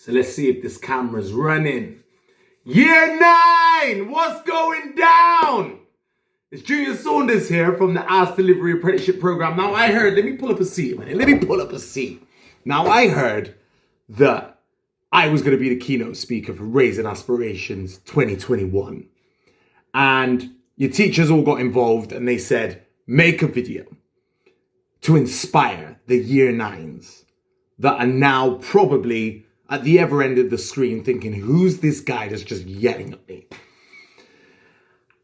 So let's see if this camera's running. Year 9, what's going down? It's Junior Saunders here from the As Delivery Apprenticeship Program. Now I heard, let me pull up a seat. Now I heard that I was going to be the keynote speaker for Raising Aspirations 2021. And your teachers all got involved and they said, make a video to inspire the year 9s that are now probably at the other end of the screen thinking, who's this guy that's just yelling at me?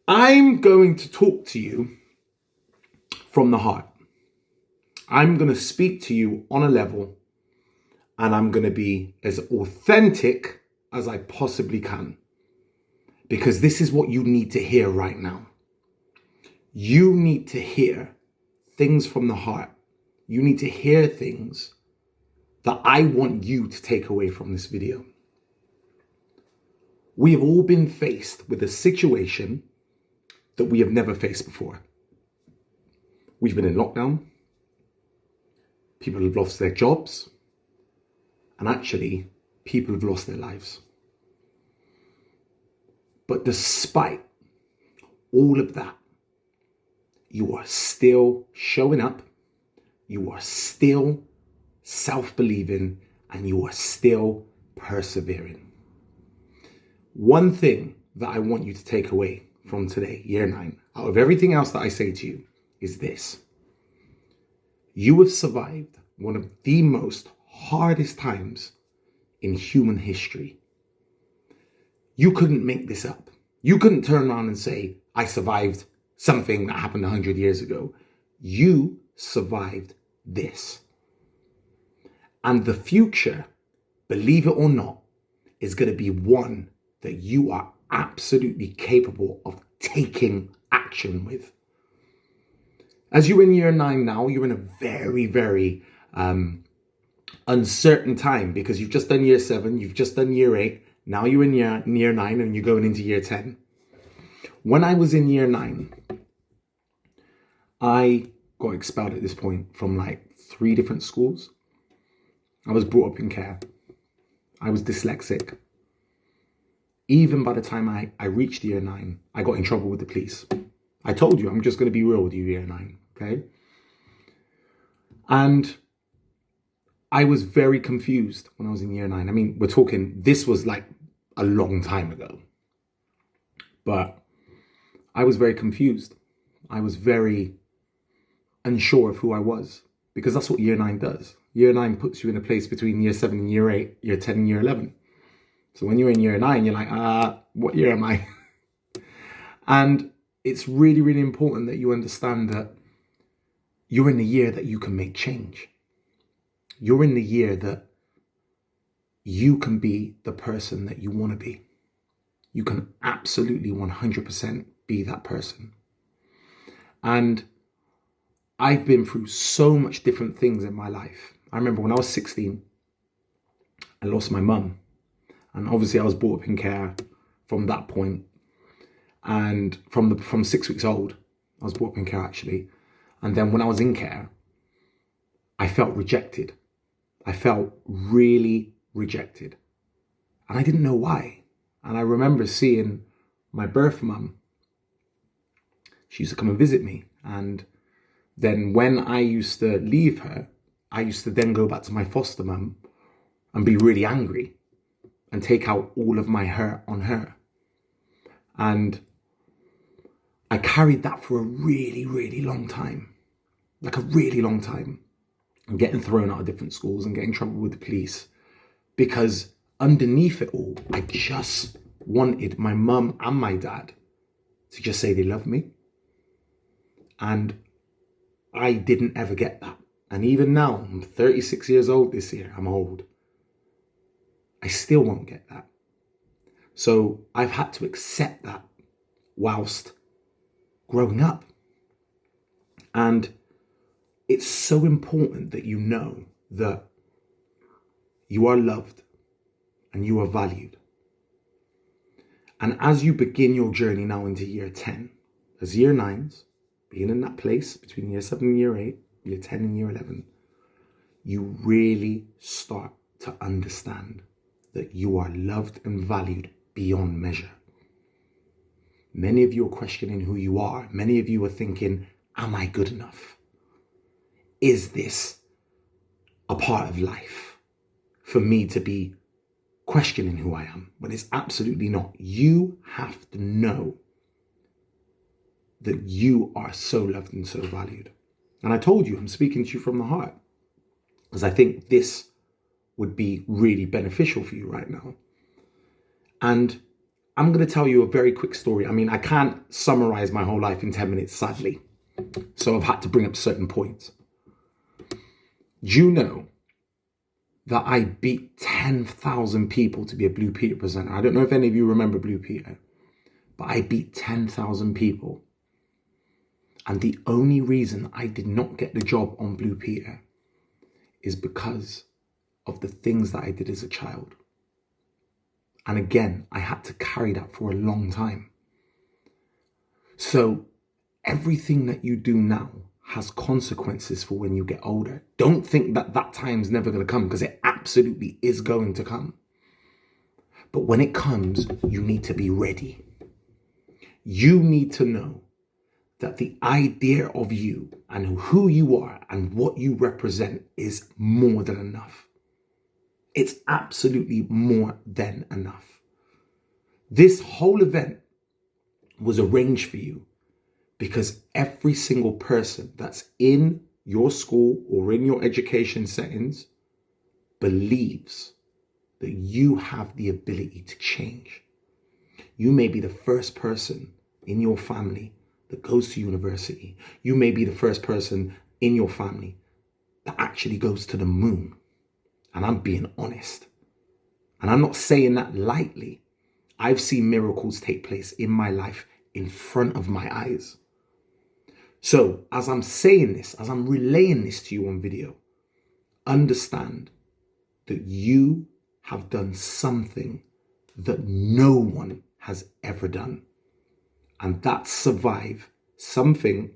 I'm going to talk to you from the heart. I'm going to speak to you on a level, and I'm going to be as authentic as I possibly can, because this is what you need to hear right now. You need to hear things from the heart. You need to hear things that I want you to take away from this video. We have all been faced with a situation that we have never faced before. We've been in lockdown. People have lost their jobs. And actually, people have lost their lives. But despite all of that, you are still showing up. You are still self-believing, and you are still persevering. One thing that I want you to take away from today, year 9, out of everything else that I say to you, is this. You have survived one of the most hardest times in human history. You couldn't make this up. You couldn't turn around and say, I survived something that happened 100 years ago. You survived this. And the future, believe it or not, is going to be one that you are absolutely capable of taking action with. As you're in year 9 now, you're in a very, very uncertain time, because you've just done year 7, you've just done year 8, now you're in year 9 and you're going into year 10. When I was in year 9, I got expelled at this point from like 3 different schools. I was brought up in care. I was dyslexic. Even by the time I reached year 9, I got in trouble with the police. I told you, I'm just going to be real with you, year 9, okay? And I was very confused when I was in year 9. I mean, we're talking, this was like a long time ago. But I was very confused. I was very unsure of who I was, because that's what year 9 does. Year 9 puts you in a place between year 7 and year 8, year 10 and year 11. So when you're in year 9, you're like, what year am I? And it's really, really important that you understand that you're in the year that you can make change. You're in the year that you can be the person that you want to be. You can absolutely 100% be that person. And I've been through so much different things in my life. I remember when I was 16, I lost my mum. And obviously I was brought up in care from that point. And from 6 weeks old, I was brought up in care actually. And then when I was in care, I felt rejected. I felt really rejected. And I didn't know why. And I remember seeing my birth mum. She used to come and visit me. And then when I used to leave her, I used to then go back to my foster mum and be really angry and take out all of my hurt on her. And I carried that for a really, really long time. Like a really long time. And getting thrown out of different schools and getting in trouble with the police. Because underneath it all, I just wanted my mum and my dad to just say they love me. And I didn't ever get that. And even now, I'm 36 years old this year. I'm old. I still won't get that. So I've had to accept that whilst growing up. And it's so important that you know that you are loved and you are valued. And as you begin your journey now into year 10, as year 9s, being in that place between year 7 and year 8, year 10 and year 11, you really start to understand that you are loved and valued beyond measure. Many of you are questioning who you are. Many of you are thinking, am I good enough? Is this a part of life for me to be questioning who I am? But it's absolutely not. You have to know that you are so loved and so valued. And I told you, I'm speaking to you from the heart, because I think this would be really beneficial for you right now. And I'm going to tell you a very quick story. I mean, I can't summarize my whole life in 10 minutes, sadly. So I've had to bring up certain points. Do you know that I beat 10,000 people to be a Blue Peter presenter? I don't know if any of you remember Blue Peter, but I beat 10,000 people. And the only reason I did not get the job on Blue Peter is because of the things that I did as a child. And again, I had to carry that for a long time. So everything that you do now has consequences for when you get older. Don't think that that time's never going to come, because it absolutely is going to come. But when it comes, you need to be ready. You need to know that the idea of you and who you are and what you represent is more than enough. It's absolutely more than enough. This whole event was arranged for you because every single person that's in your school or in your education settings believes that you have the ability to change. You may be the first person in your family that goes to university. You may be the first person in your family that actually goes to the moon. And I'm being honest. And I'm not saying that lightly. I've seen miracles take place in my life in front of my eyes. So as I'm saying this, as I'm relaying this to you on video, understand that you have done something that no one has ever done. And that's survive something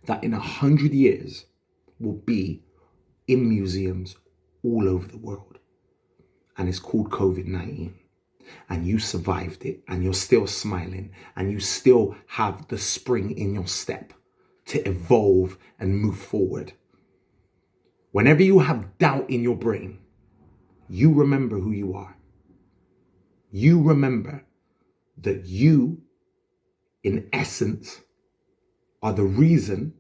that in 100 years will be in museums all over the world. And it's called COVID-19. And you survived it, and you're still smiling, and you still have the spring in your step to evolve and move forward. Whenever you have doubt in your brain, you remember who you are. You remember that you, in essence, are the reason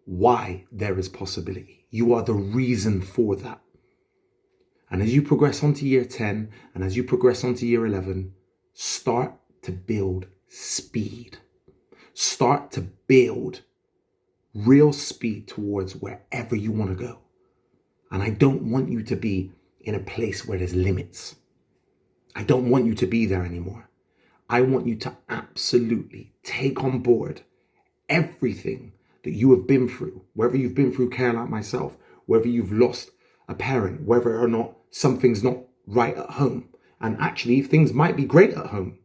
why there is possibility. You are the reason for that. And as you progress onto year 10 and as you progress onto year 11, start to build speed. Start to build real speed towards wherever you want to go. And I don't want you to be in a place where there's limits. I don't want you to be there anymore. I want you to absolutely take on board everything that you have been through, whether you've been through care like myself, whether you've lost a parent, whether or not something's not right at home. And actually, things might be great at home.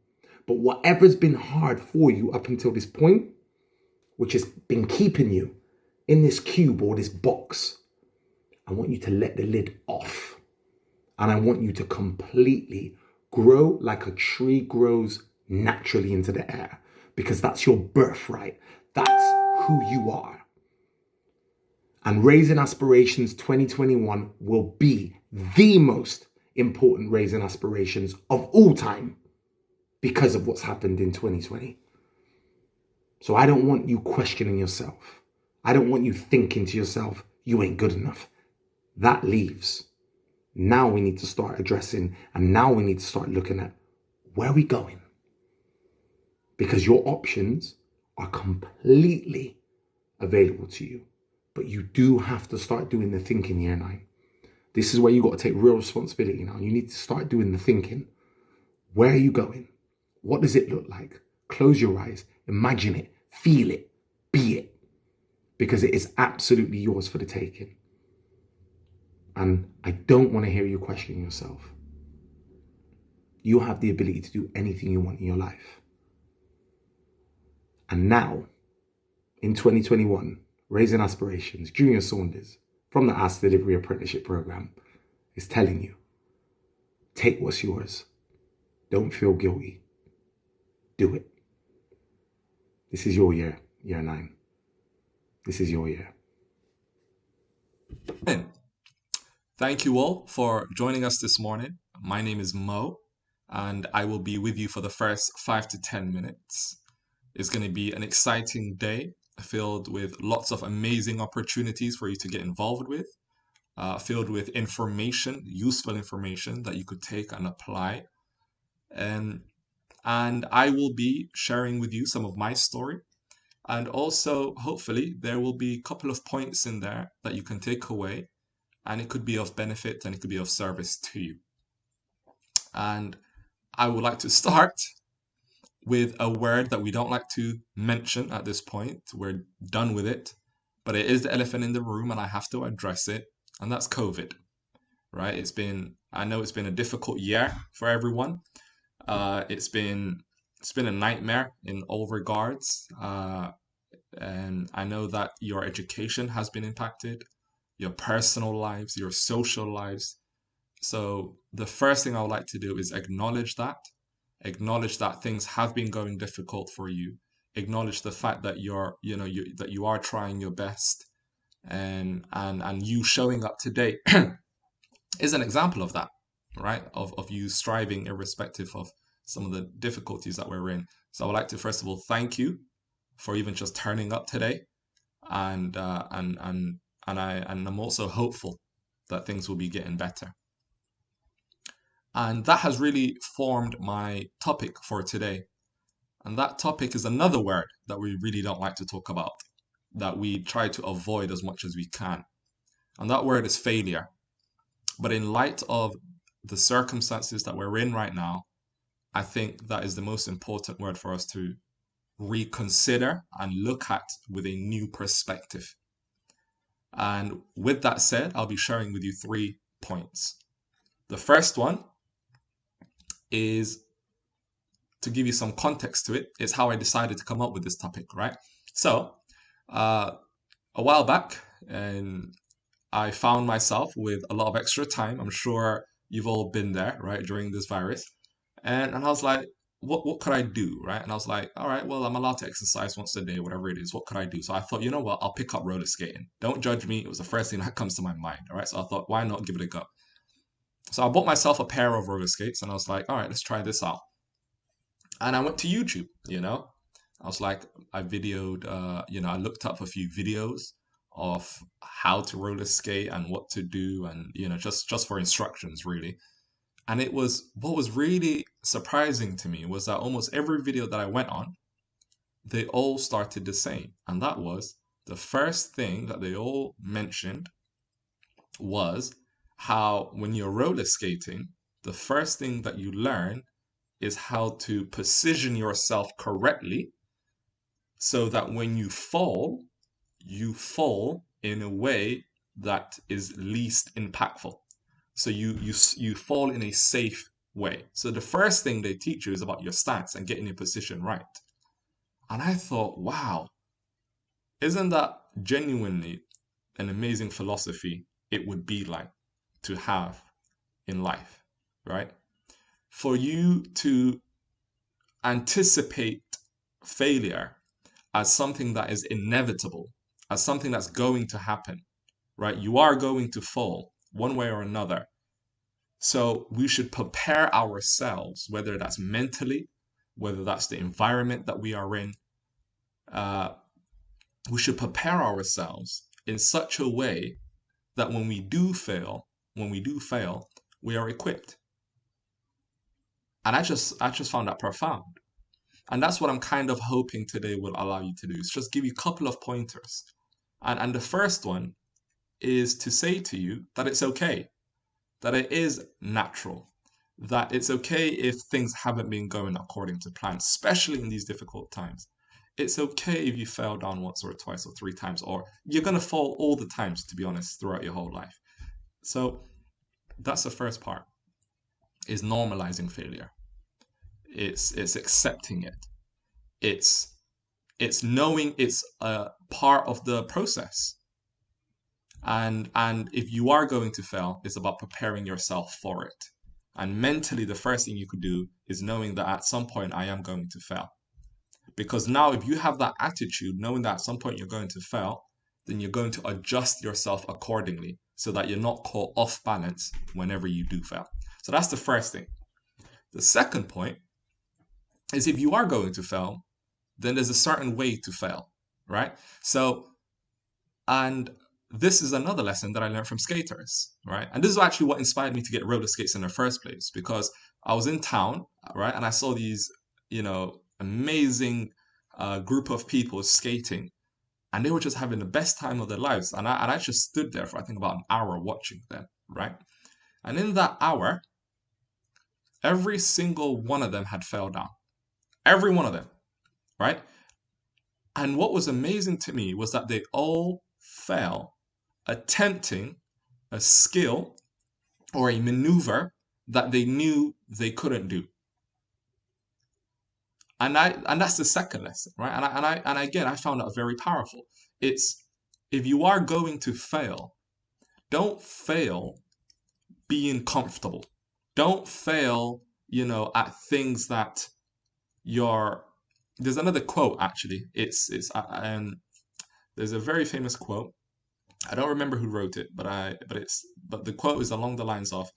But whatever's been hard for you up until this point, which has been keeping you in this cube or this box, I want you to let the lid off. And I want you to completely grow like a tree grows naturally into the air, because that's your birthright. That's who you are. And Raising Aspirations 2021 will be the most important Raising Aspirations of all time because of what's happened in 2020. So I don't want you questioning yourself. I don't want you thinking to yourself, you ain't good enough. That leaves. Now we need to start addressing, and now we need to start looking at where are we going? Because your options are completely available to you. But you do have to start doing the thinking year 9. This is where you got to take real responsibility now. You need to start doing the thinking. Where are you going? What does it look like? Close your eyes, imagine it, feel it, be it. Because it is absolutely yours for the taking. And I don't want to hear you questioning yourself. You have the ability to do anything you want in your life. And now, in 2021, Raising Aspirations, Junior Saunders, from the Ask Delivery Apprenticeship Program, is telling you Take what's yours. Don't feel guilty. Do it. This is your year, year 9. This is your year. Thank you all for joining us this morning. My name is Mo, and I will be with you for the first 5 to 10 minutes. It's going to be an exciting day filled with lots of amazing opportunities for you to get involved with, filled with information, useful information that you could take and apply. And I will be sharing with you some of my story. And also, hopefully, there will be a couple of points in there that you can take away, and it could be of benefit and it could be of service to you. And I would like to start with a word that we don't like to mention at this point. We're done with it, but it is the elephant in the room and I have to address it, and that's COVID, right? I know it's been a difficult year for everyone. It's been a nightmare in all regards. And I know that your education has been impacted, your personal lives, your social lives. So the first thing I would like to do is acknowledge that things have been going difficult for you. Acknowledge the fact that that you are trying your best, and you showing up today is an example of that, right? Of you striving irrespective of some of the difficulties that we're in. So I would like to first of all thank you for even just turning up today, and I'm also hopeful that things will be getting better. And that has really formed my topic for today. And that topic is another word that we really don't like to talk about, that we try to avoid as much as we can. And that word is failure. But in light of the circumstances that we're in right now, I think that is the most important word for us to reconsider and look at with a new perspective. And with that said, I'll be sharing with you 3 points. The first one is, to give you some context to it, is how I decided to come up with this topic, right? So, a while back, and I found myself with a lot of extra time. I'm sure you've all been there, right, during this virus. And I was like, what could I do, right? And I was like, all right, well, I'm allowed to exercise once a day, whatever it is. What could I do? So I thought, you know what? I'll pick up roller skating. Don't judge me. It was the first thing that comes to my mind, all right? So I thought, why not give it a go? So I bought myself a pair of roller skates and I was like, all right, let's try this out. And I went to YouTube, I was like, I videoed, I looked up a few videos of how to roller skate and what to do, and just for instructions really. And what was really surprising to me was that almost every video that I went on, they all started the same. And that was, the first thing that they all mentioned was how when you're roller skating, the first thing that you learn is how to position yourself correctly so that when you fall in a way that is least impactful. So you fall in a safe way. So the first thing they teach you is about your stance and getting your position right. And I thought, wow, isn't that genuinely an amazing philosophy it would be like to have in life, right? For you to anticipate failure as something that is inevitable, as something that's going to happen, right? You are going to fall one way or another. So we should prepare ourselves, whether that's mentally, whether that's the environment that we are in. We should prepare ourselves in such a way that when we do fail, we are equipped. And I just found that profound. And that's what I'm kind of hoping today will allow you to do, is just give you a couple of pointers. And the first one is to say to you that it's okay, that it is natural, that it's okay if things haven't been going according to plan, especially in these difficult times. It's okay if you fell down once or twice or 3 times, or you're going to fall all the times, to be honest, throughout your whole life. So that's the first part, is normalizing failure. It's accepting it. It's knowing it's a part of the process. And if you are going to fail, it's about preparing yourself for it. And mentally, the first thing you could do is knowing that at some point I am going to fail. Because now, if you have that attitude, knowing that at some point you're going to fail, then you're going to adjust yourself accordingly so that you're not caught off balance whenever you do fail. So that's the first thing. The second point is if you are going to fail, then there's a certain way to fail, right? So, and this is another lesson that I learned from skaters, right? And this is actually what inspired me to get roller skates in the first place, because I was in town, right? And I saw these, amazing group of people skating, and they were just having the best time of their lives. And I just stood there for, I think, about an hour watching them, right? And in that hour, every single one of them had fell down. Every one of them, right? And what was amazing to me was that they all fell attempting a skill or a maneuver that they knew they couldn't do. And that's the second lesson, right? And again, I found that very powerful. It's, if you are going to fail, don't fail being comfortable. Don't fail, at things that you're. There's another quote actually. There's a very famous quote. I don't remember who wrote it, but the quote is along the lines of,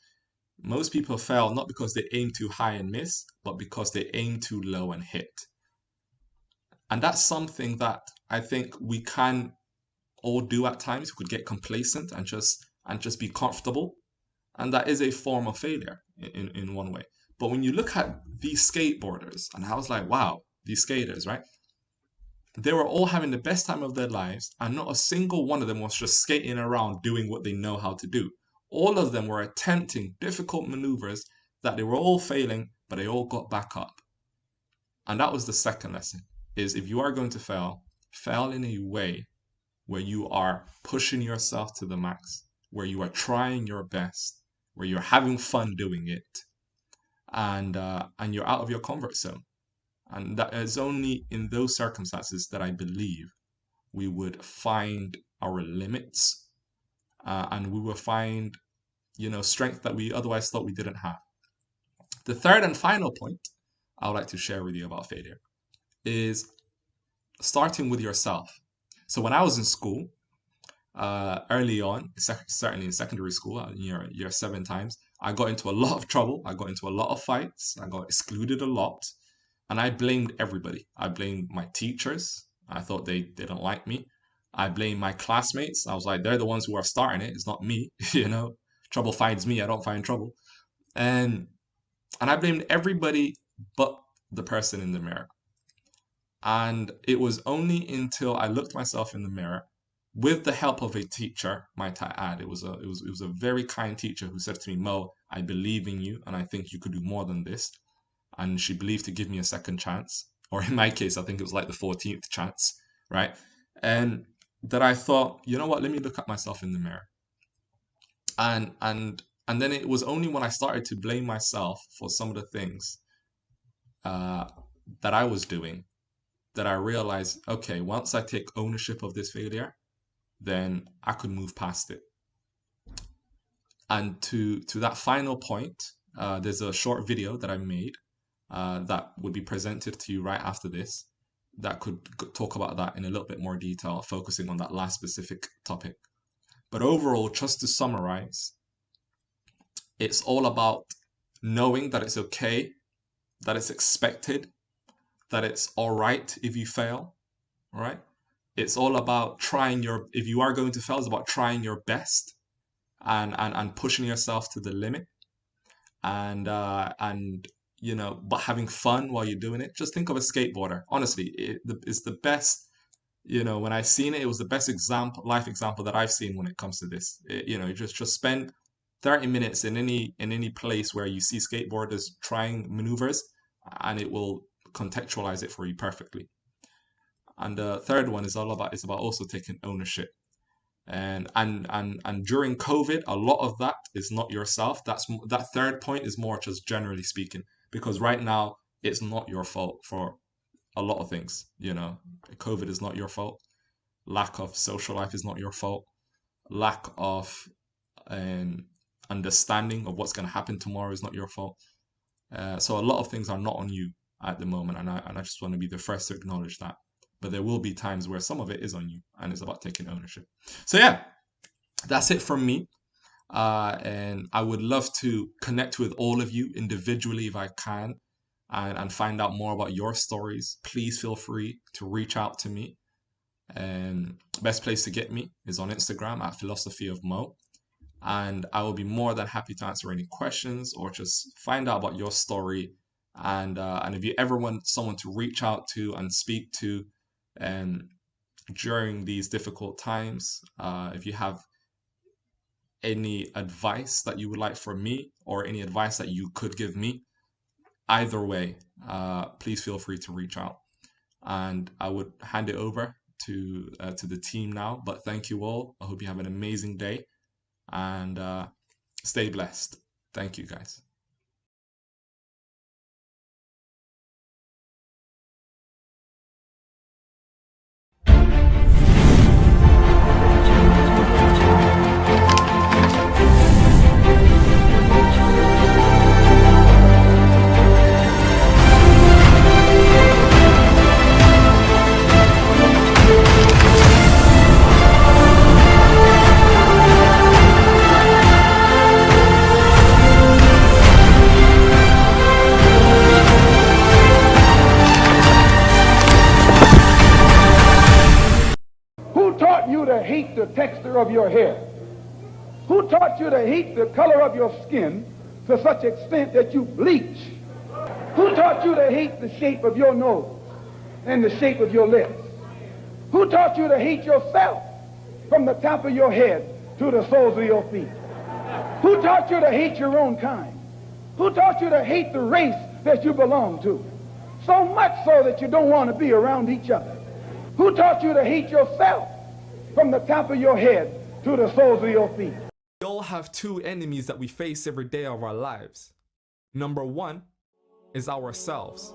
most people fail not because they aim too high and miss, but because they aim too low and hit. And that's something that I think we can all do at times. We could get complacent and just be comfortable. And that is a form of failure in one way. But when you look at these skateboarders, and I was like, wow, these skaters, right? They were all having the best time of their lives, and not a single one of them was just skating around doing what they know how to do. All of them were attempting difficult maneuvers that they were all failing, but they all got back up. And that was the second lesson, is if you are going to fail, fail in a way where you are pushing yourself to the max, where you are trying your best, where you're having fun doing it, and you're out of your comfort zone. And that is only in those circumstances that I believe we would find our limits, and we will find, strength that we otherwise thought we didn't have. The third and final point I would like to share with you about failure is starting with yourself. So when I was in school, early on, certainly in secondary school, year 7 times, I got into a lot of trouble. I got into a lot of fights. I got excluded a lot. And I blamed everybody. I blamed my teachers. I thought they didn't like me. I blamed my classmates. I was like, they're the ones who are starting it. It's not me. Trouble finds me. I don't find trouble. And I blamed everybody but the person in the mirror. And it was only until I looked myself in the mirror, with the help of a teacher, might I add. It was a very kind teacher who said to me, Mo, I believe in you, and I think you could do more than this. And she believed to give me a second chance, or in my case, I think it was like the 14th chance, right? And that I thought, you know what? Let me look at myself in the mirror. And then it was only when I started to blame myself for some of the things that I was doing that I realized, okay, once I take ownership of this failure, then I could move past it. And to that final point, there's a short video that I made that would be presented to you right after this, that could talk about that in a little bit more detail, focusing on that last specific topic. But overall, just to summarize, it's all about knowing that it's okay, that it's expected, that it's all right if you fail, right? It's all about if you are going to fail, it's about trying your best and pushing yourself to the limit, and but having fun while you're doing it. Just think of a skateboarder. Honestly, it's the best. When I seen it, it was the best life example that I've seen when it comes to this. Just spend 30 minutes in any place where you see skateboarders trying maneuvers, and it will contextualize it for you perfectly. And the third one is about also taking ownership. And during COVID, a lot of that is not yourself. That third point is more just generally speaking, because right now it's not your fault for a lot of things. COVID is not your fault. Lack of social life is not your fault. Lack of understanding of what's going to happen tomorrow is not your fault. So a lot of things are not on you at the moment, and I just want to be the first to acknowledge that. But there will be times where some of it is on you, and it's about taking ownership. So yeah, that's it from me. And I would love to connect with all of you individually if I can, and find out more about your stories. Please feel free to reach out to me. And best place to get me is on Instagram at Philosophy of Mo. And I will be more than happy to answer any questions or just find out about your story. And if you ever want someone to reach out to and speak to during these difficult times, if you have any advice that you would like from me or any advice that you could give me, either way, please feel free to reach out. And I would hand it over to the team now. But thank you all. I hope you have an amazing day, and stay blessed. Thank you, guys. Who taught you to hate the texture of your hair? Who taught you to hate the color of your skin to such extent that you bleach? Who taught you to hate the shape of your nose and the shape of your lips? Who taught you to hate yourself from the top of your head to the soles of your feet? Who taught you to hate your own kind? Who taught you to hate the race that you belong to? So much so that you don't want to be around each other. Who taught you to hate yourself from the top of your head to the soles of your feet? We all have two enemies that we face every day of our lives. Number one is ourselves.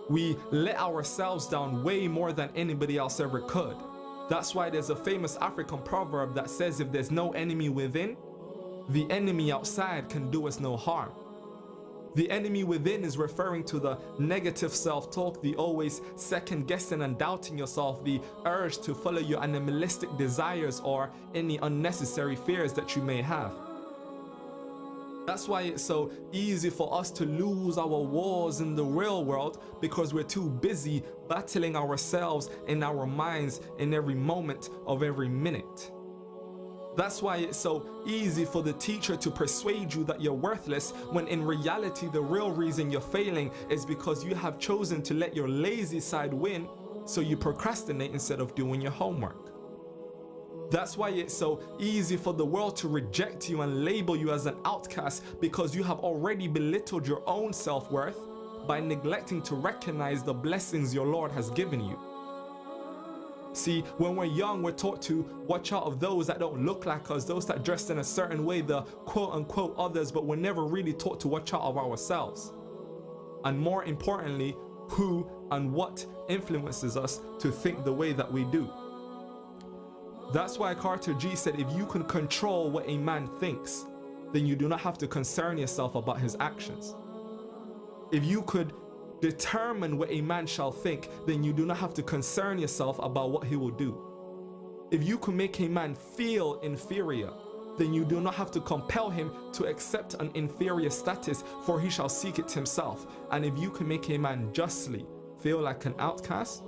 We let ourselves down way more than anybody else ever could. That's why there's a famous African proverb that says if there's no enemy within, the enemy outside can do us no harm. The enemy within is referring to the negative self-talk, the always second-guessing and doubting yourself, the urge to follow your animalistic desires or any unnecessary fears that you may have. That's why it's so easy for us to lose our wars in the real world, because we're too busy battling ourselves in our minds in every moment of every minute. That's why it's so easy for the teacher to persuade you that you're worthless, when in reality the real reason you're failing is because you have chosen to let your lazy side win, so you procrastinate instead of doing your homework. That's why it's so easy for the world to reject you and label you as an outcast, because you have already belittled your own self-worth by neglecting to recognize the blessings your Lord has given you. See, when we're young, we're taught to watch out of those that don't look like us, those that dress in a certain way, the quote-unquote others, but we're never really taught to watch out of ourselves. And more importantly, who and what influences us to think the way that we do. That's why Carter G said, if you can control what a man thinks, then you do not have to concern yourself about his actions. If you could determine what a man shall think, then you do not have to concern yourself about what he will do. If you can make a man feel inferior, then you do not have to compel him to accept an inferior status, for he shall seek it himself. And if you can make a man justly feel like an outcast,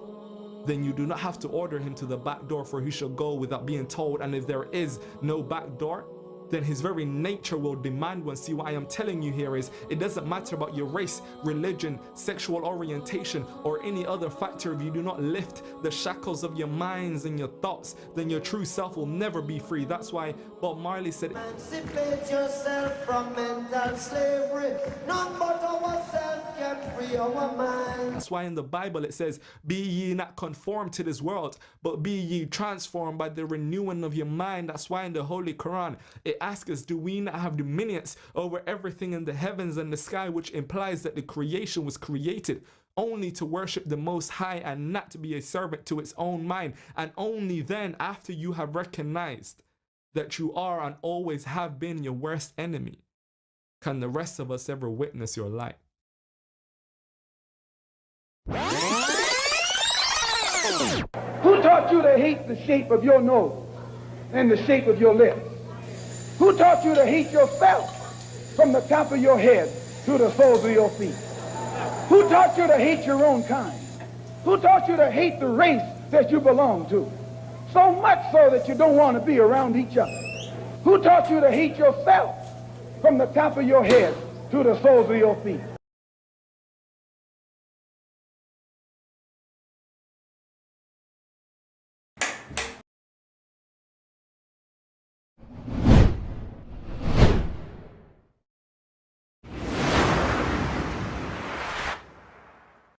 then you do not have to order him to the back door, for he shall go without being told. And if there is no back door, then his very nature will demand one. See, what I am telling you here is, it doesn't matter about your race, religion, sexual orientation, or any other factor. If you do not lift the shackles of your minds and your thoughts, then your true self will never be free. That's why Bob Marley said, emancipate yourself from mental slavery. None but ourselves can free our minds. That's why in the Bible it says, be ye not conformed to this world, but be ye transformed by the renewing of your mind. That's why in the Holy Quran it asks us, do we not have dominions over everything in the heavens and the sky, which implies that the creation was created only to worship the Most High and not to be a servant to its own mind. And only then, after you have recognized that you are and always have been your worst enemy, can the rest of us ever witness your light? Who taught you to hate the shape of your nose and the shape of your lips? Who taught you to hate yourself from the top of your head to the soles of your feet? Who taught you to hate your own kind? Who taught you to hate the race that you belong to? So much so that you don't want to be around each other. Who taught you to hate yourself from the top of your head to the soles of your feet?